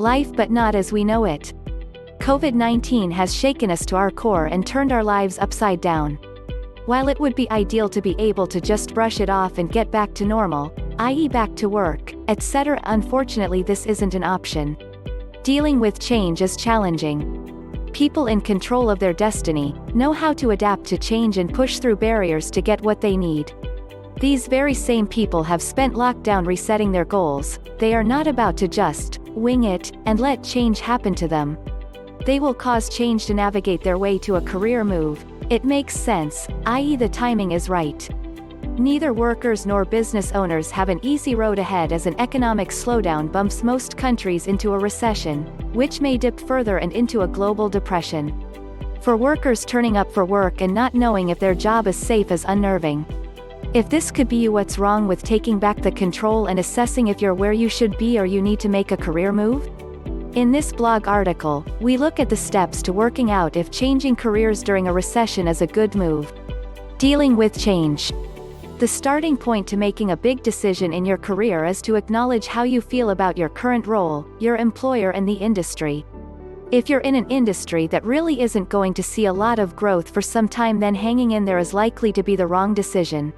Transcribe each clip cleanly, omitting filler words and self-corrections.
Life but not as we know it. COVID-19 has shaken us to our core and turned our lives upside down. While it would be ideal to be able to just brush it off and get back to normal, i.e. back to work, etc., unfortunately this isn't an option. Dealing with change is challenging. People in control of their destiny know how to adapt to change and push through barriers to get what they need. These very same people have spent lockdown resetting their goals. They are not about to just wing it and let change happen to them. They will cause change to navigate their way to a career move. It makes sense, i.e. the timing is right. Neither workers nor business owners have an easy road ahead as an economic slowdown bumps most countries into a recession, which may dip further and into a global depression. For workers, turning up for work and not knowing if their job is safe is unnerving. If this could be you, what's wrong with taking back the control and assessing if you're where you should be or you need to make a career move? In this blog article, we look at the steps to working out if changing careers during a recession is a good move. Dealing with change. The starting point to making a big decision in your career is to acknowledge how you feel about your current role, your employer, and the industry. If you're in an industry that really isn't going to see a lot of growth for some time, then hanging in there is likely to be the wrong decision.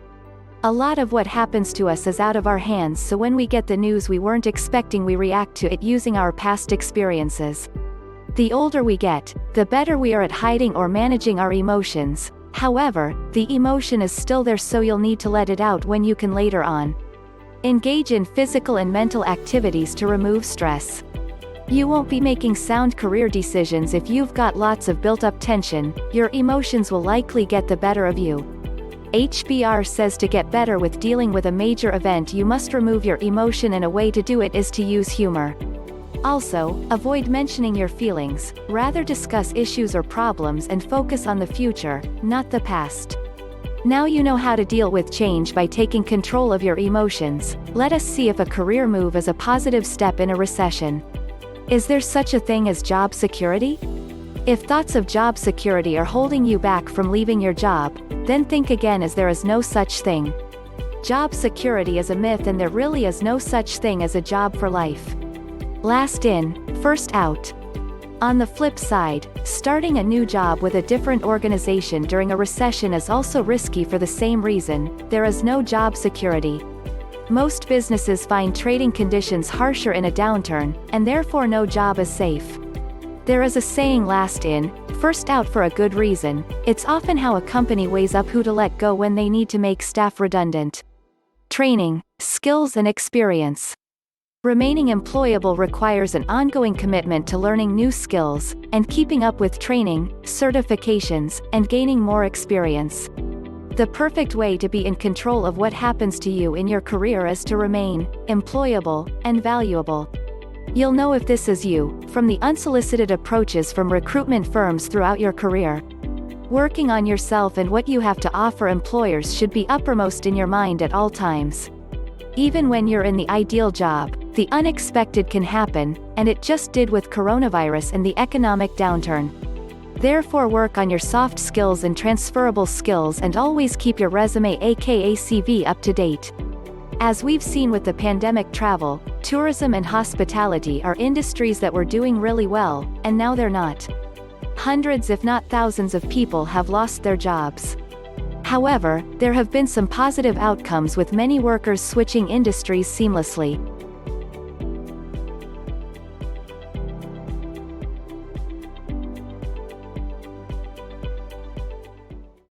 A lot of what happens to us is out of our hands, so when we get the news we weren't expecting, we react to it using our past experiences. The older we get, the better we are at hiding or managing our emotions. However, the emotion is still there, so you'll need to let it out when you can later on. Engage in physical and mental activities to remove stress. You won't be making sound career decisions if you've got lots of built-up tension. Your emotions will likely get the better of you. HBR says to get better with dealing with a major event, you must remove your emotion, and a way to do it is to use humor. Also, avoid mentioning your feelings, rather discuss issues or problems and focus on the future, not the past. Now you know how to deal with change by taking control of your emotions. Let us see if a career move is a positive step in a recession. Is there such a thing as job security? If thoughts of job security are holding you back from leaving your job, then think again, as there is no such thing. Job security is a myth, and there really is no such thing as a job for life. Last in, first out. On the flip side, starting a new job with a different organization during a recession is also risky for the same reason. There is no job security. Most businesses find trading conditions harsher in a downturn, and therefore no job is safe. There is a saying, last in, first out, for a good reason. It's often how a company weighs up who to let go when they need to make staff redundant. Training, skills, and experience. Remaining employable requires an ongoing commitment to learning new skills, and keeping up with training, certifications, and gaining more experience. The perfect way to be in control of what happens to you in your career is to remain employable and valuable. You'll know if this is you from the unsolicited approaches from recruitment firms throughout your career. Working on yourself and what you have to offer employers should be uppermost in your mind at all times. Even when you're in the ideal job, the unexpected can happen, and it just did with coronavirus and the economic downturn. Therefore, work on your soft skills and transferable skills, and always keep your resume, aka CV, up to date. As we've seen with the pandemic, travel, tourism, and hospitality are industries that were doing really well, and now they're not. Hundreds, if not thousands, of people have lost their jobs. However, there have been some positive outcomes, with many workers switching industries seamlessly.